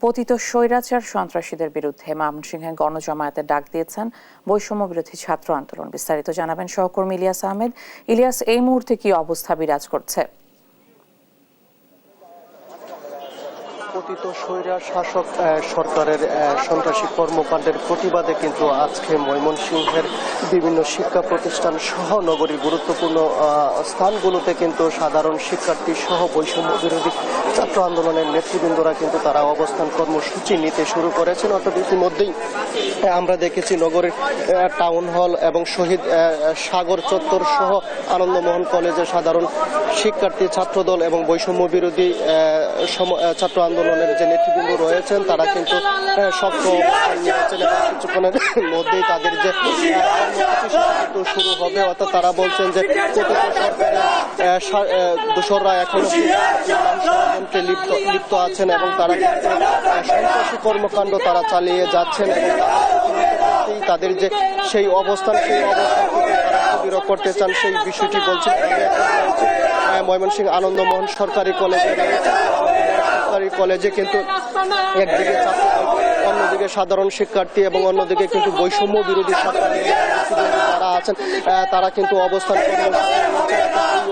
পতিত স্বৈরাচার সন্ত্রাসীদের বিরুদ্ধে ময়মনসিংহে গণজমায়েতের ডাক দিয়েছেন বৈষম্য বিরোধী ছাত্র আন্দোলন। বিস্তারিত জানাবেন সহকর্মী ইলিয়াস আহমেদ। ইলিয়াস, এই মুহূর্তে কি অবস্থা বিরাজ করছে? পতিত স্বৈরাচার শাসক সরকারের সন্ত্রাসী কর্মকাণ্ডের প্রতিবাদে কিন্তু আজকে ময়মনসিংহের বিভিন্ন শিক্ষা প্রতিষ্ঠান সহ নগরীর গুরুত্বপূর্ণ স্থানগুলোতে কিন্তু সাধারণ শিক্ষার্থী সহ বৈষম্য বিরোধী ছাত্র আন্দোলনের নেতৃবৃন্দরা কিন্তু তারা অবস্থান কর্মসূচি নিতে শুরু করেছেন। অর্থাৎ ইতিমধ্যেই আমরা দেখেছি নগরের টাউন হল এবং শহীদ সাগর চত্বর সহ আনন্দমোহন কলেজের সাধারণ শিক্ষার্থী ছাত্রদল এবং বৈষম্য বিরোধী ছাত্র আন্দোলনের যে নেতৃবৃন্দ রয়েছেন তারা কিন্তু শক্ত অবস্থান নিয়েছেন এবং কিছুক্ষণের মধ্যেই তাদের যে কিন্তু শুরু হবে। অর্থাৎ তারা বলছেন যে দোসররা এখনো ষড়যন্ত্রে লিপ্ত আছেন এবং তারা সন্ত্রাসী কর্মকাণ্ড তারা চালিয়ে যাচ্ছেন এবং তাদের যে সেই অবস্থান তারা দৃঢ় করতে চান সেই বিষয়টি বলছেন। ময়মনসিংহ আনন্দমোহন সরকারি কলেজে কিন্তু একদিকে ছাত্রদল, অন্যদিকে সাধারণ শিক্ষার্থী এবং অন্যদিকে কিন্তু বৈষম্য বিরোধী যারা আছেন তারা কিন্তু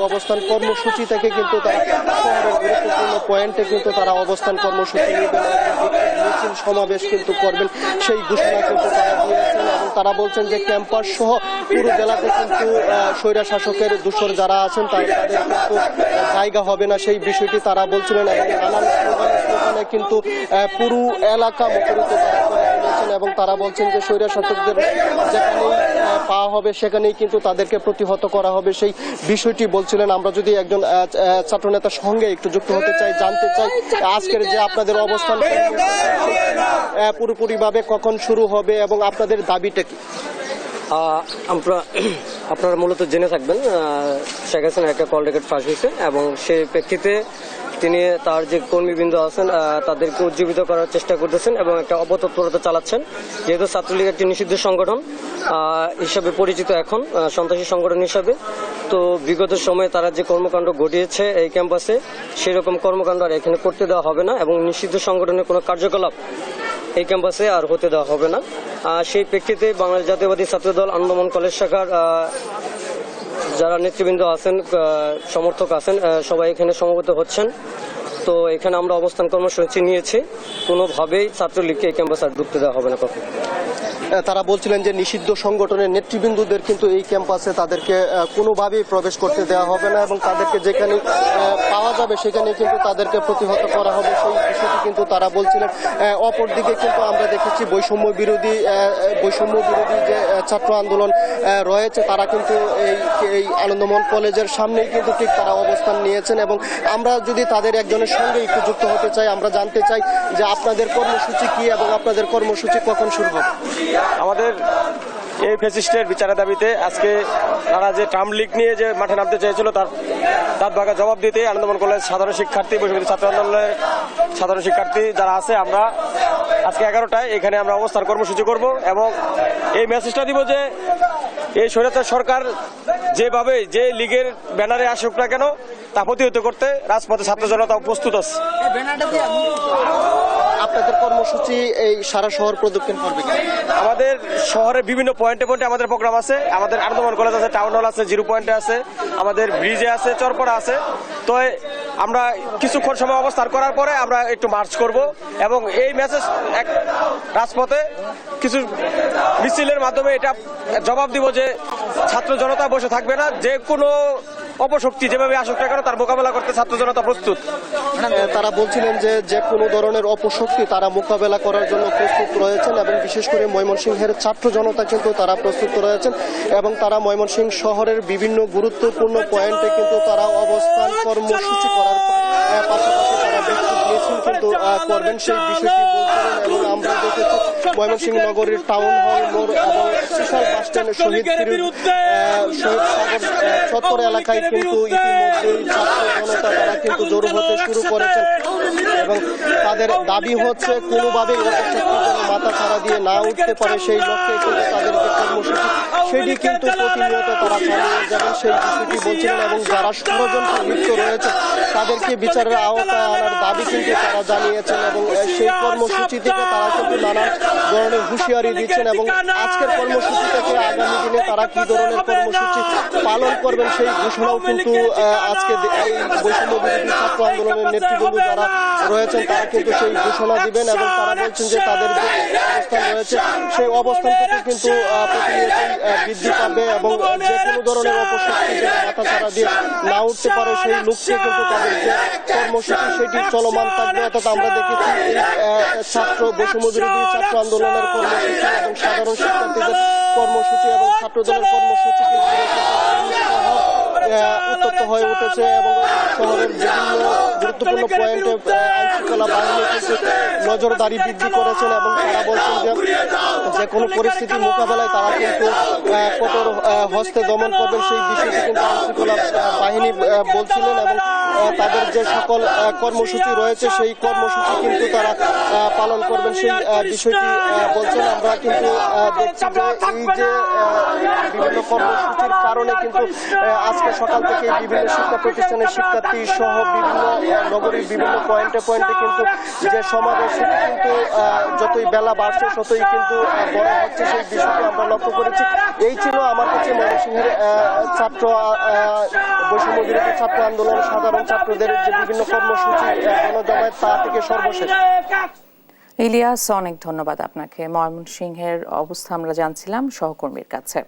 অবস্থান কর্মসূচি থেকে কিন্তু তারা শহরের গুরুত্বপূর্ণ পয়েন্টে কিন্তু তারা অবস্থান কর্মসূচি নেবেন, মিছিল সমাবেশ কিন্তু করবেন সেই ঘোষণা কিন্তু তারা দিয়েছেন এবং তারা বলছেন যে ক্যাম্পাস সহ পুরো জেলাতে কিন্তু স্বৈরা শাসকের দোসর যারা আছেন তাদের কিন্তু জায়গা হবে না সেই বিষয়টি তারা বলছিলেন এবং নানান স্লোগানে কিন্তু পুরো এলাকা মুখরিত করেছেন এবং তারা বলছেন যে স্বৈরা শাসকদের যেখানেই পাওয়া হবে সেখানেই কিন্তু তাদেরকে প্রতিহত করা হবে সেই বিষয়টি বলছিলেন। আমরা যদি একজন ছাত্রনেতার সঙ্গে একটু যুক্ত হতে চাই, জানতে চাই আজকের যে আপনাদের অবস্থান পুরোপুরিভাবে কখন শুরু হবে এবং আপনাদের দাবিটা কি? আপনারা মূলত জেনে থাকবেন শেখ হাসিনার একটা কল রেকর্ড ফাঁস হয়েছে এবং সেই প্রেক্ষিতে তিনি তার যে কর্মীবৃন্দ আছেন তাদেরকে উজ্জীবিত করার চেষ্টা করতেছেন এবং একটা অপতৎপরতা চালাচ্ছেন। যেহেতু ছাত্রলীগ একটি নিষিদ্ধ সংগঠন হিসাবে পরিচিত এখন সন্ত্রাসী সংগঠন হিসাবে, তো বিগত সময়ে তারা যে কর্মকাণ্ড ঘটিয়েছে এই ক্যাম্পাসে সেরকম কর্মকাণ্ড আর এখানে করতে দেওয়া হবে না এবং নিষিদ্ধ সংগঠনের কোনো কার্যকলাপ এই ক্যাম্পাসে আর হতে দেওয়া হবে না। সেই প্রেক্ষিতে বাংলাদেশ জাতীয়বাদী ছাত্রদল আনন্দমোহন কলেজ শাখার যারা নেতৃবৃন্দ আছেন, সমর্থক আছেন, সবাই এখানে সমবেত হচ্ছেন। তো এখানে আমরা অবস্থান কর্মসূচি নিয়েছি, কোনোভাবেই ছাত্রলীগকে এই ক্যাম্পাসে আর ঢুকতে দেওয়া হবে না কখন। তারা বলছিলেন যে নিষিদ্ধ সংগঠনের নেতৃবৃন্দদের কিন্তু এই ক্যাম্পাসে তাদেরকে কোনোভাবেই প্রবেশ করতে দেওয়া হবে না এবং তাদেরকে যেখানে পাওয়া যাবে সেখানে কিন্তু তাদেরকে প্রতিহত করা হবে সেই বিষয়টি কিন্তু তারা বলছিলেন। অপরদিকে কিন্তু আমরা দেখেছি বৈষম্য বিরোধী যে ছাত্র আন্দোলন রয়েছে তারা কিন্তু এই আনন্দমোহন কলেজের সামনেই কিন্তু ঠিক তারা অবস্থান নিয়েছেন এবং আমরা যদি তাদের একজনের সঙ্গে একটু যুক্ত হতে চাই, আমরা জানতে চাই যে আপনাদের কর্মসূচি কি এবং আপনাদের কর্মসূচি কখন শুরু হবে? আমাদের এই ফ্যাসিস্টের বিচারের দাবিতে আজকে তারা যে ট্রাম লীগ নিয়ে যে মাঠে নামতে চেয়েছিল তার ভাগে জবাব দিতে আনন্দমোহন কলেজ সাধারণ শিক্ষার্থী, বৈষম্য ছাত্র আন্দোলনের সাধারণ শিক্ষার্থী যারা আছে আমরা আজকে 11টায় এখানে আমরা অবস্থান কর্মসূচি করব এবং এই মেসেজটা দিব যে এই স্বৈরাচার সরকার যেভাবে যে লীগের ব্যানারে আসুক না কেন তা প্রতিহত করতে রাজপথে ছাত্র জনতা প্রস্তুত আছে। আপনাদের কর্মসূচি এই সারা শহর প্রদক্ষিণ করবে? আমাদের শহরের বিভিন্ন পয়েন্টে আমাদের প্রোগ্রাম আছে। আমাদের আনন্দমোহন কলেজ আছে, টাউন হল আছে, 0 পয়েন্টে আছে, আমাদের ব্রিজে আছে, চরপড়া আছে। তো আমরা কিছুক্ষণ সময় অবস্থান করার পরে আমরা একটু মার্চ করব এবং এই মেসেজ এক রাজপথে কিছু মিছিলের মাধ্যমে এটা জবাব দিব যে ছাত্র জনতা বসে থাকবে না, যে কোনো অপশক্তি যেভাবে আসুক না কেন তার মোকাবেলা করতে ছাত্র জনতা প্রস্তুত। তারা বলছিলেন যে কোনো ধরনের অপশক্তি তারা মোকাবেলা করার জন্য প্রস্তুত রয়েছেন এবং বিশেষ করে ময়মনসিংহের ছাত্র জনতা কিন্তু তারা প্রস্তুত রয়েছেন এবং তারা ময়মনসিংহ শহরের বিভিন্ন গুরুত্বপূর্ণ পয়েন্টে কিন্তু তারা অবস্থান কর্মসূচি করার পাশাপাশি তারা বিক্ষোভ মিছিল কিন্তু করবেন সেই বিষয়টি বলছিলেন এবং আমরা দেখেছি ময়মনসিংহ নগরীর টাউন হল মোড় এবং স্পেশাল বাস স্ট্যান্ডের শহীদ সাগর চত্বর এলাকায় কিন্তু ইতিমধ্যেই ছাত্র জনতা তারা কিন্তু জড়ো হতে শুরু করেছেন এবং তাদের দাবি হচ্ছে কোনোভাবেই অপশক্তি যেন মাথা ছাড়া দিয়ে না উঠতে পারে, সেই লক্ষ্যে কিন্তু তাদের যে কর্মসূচি সেটি কিন্তু প্রতিনিয়ত তারা চালিয়ে যাবেন সেই বিষয়টি বলছিলেন। এবং যারা ষড়যন্ত্রে লিপ্ত রয়েছে তাদেরকে বিচারের আওতায় আনার দাবি কিন্তু তারা জানিয়েছেন এবং সেই কর্মসূচি থেকে তারা কিন্তু নানান ধরনের হুঁশিয়ারি দিচ্ছেন এবং আজকের কর্মসূচি থেকে আগামী দিনে তারা কি ধরনের কর্মসূচি পালন করবেন সেই ঘোষণাও কিন্তু আজকে এই বৈষম্য বিরোধী ছাত্র আন্দোলনের নেতৃবৃন্দ যারা রয়েছেন তারা কিন্তু সেই ঘোষণা দিবেন এবং তারা বলছেন যে তাদের যে অবস্থান রয়েছে সেই অবস্থান থেকে কিন্তু প্রতিনিয়তই বৃদ্ধি পাবে এবং যে কোনো ধরনের অপশক্তি যেন মাথা ছাড়া দিয়ে না উঠতে পারে সেই লক্ষ্যে কিন্তু তাদের যে কর্মসূচি সেটি চলমান থাকবে। অর্থাৎ আমরা দেখেছি এই ছাত্র বৈষম্য বিরোধী ছাত্র আন্দোলনের কর্মসূচি এবং সাধারণ শিক্ষার্থীদের কর্মসূচি এবং ছাত্রদলের কর্মসূচি উত্তপ্ত হয়ে উঠেছে এবং শহরের বিভিন্ন গুরুত্বপূর্ণ পয়েন্টে আইন শৃঙ্খলা বাহিনী কিন্তু নজরদারি বৃদ্ধি করেছেন এবং তারা বলছেন যে কোনো পরিস্থিতি মোকাবেলায় তারা কিন্তু কঠোর হস্তে দমন করবেন সেই বিষয়টি কিন্তু আইন শৃঙ্খলা বাহিনী বলছিলেন এবং তাদের যে সকল কর্মসূচি রয়েছে সেই কর্মসূচি কিন্তু তারা পালন করবেন সেই বিষয়টি বলছেন। আমরা কিন্তু দেখছি যে এই যে বিভিন্ন কর্মসূচির কারণে কিন্তু আজকে সকাল থেকে বিভিন্ন শিক্ষা প্রতিষ্ঠানের শিক্ষার্থী সহ বিভিন্ন নগরীর বিভিন্ন পয়েন্টে পয়েন্টে কিন্তু যে সমাবেশ সেটি কিন্তু যতই বেলা বাড়ছে ততই কিন্তু বড় হচ্ছে সেই বিষয়টি আমরা লক্ষ্য করেছি। এই ছিল আমার কাছে ময়মনসিংহের ছাত্র বৈষম্য বিরোধী ছাত্র আন্দোলন সাধারণ ছাত্রদের যে বিভিন্ন কর্মসূচি গণজমায়েত তা থেকে সর্বশেষ। ইলিয়াস, অনেক ধন্যবাদ আপনাকে। ময়মনসিংহের অবস্থা আমরা জানছিলাম সহকর্মীর কাছে।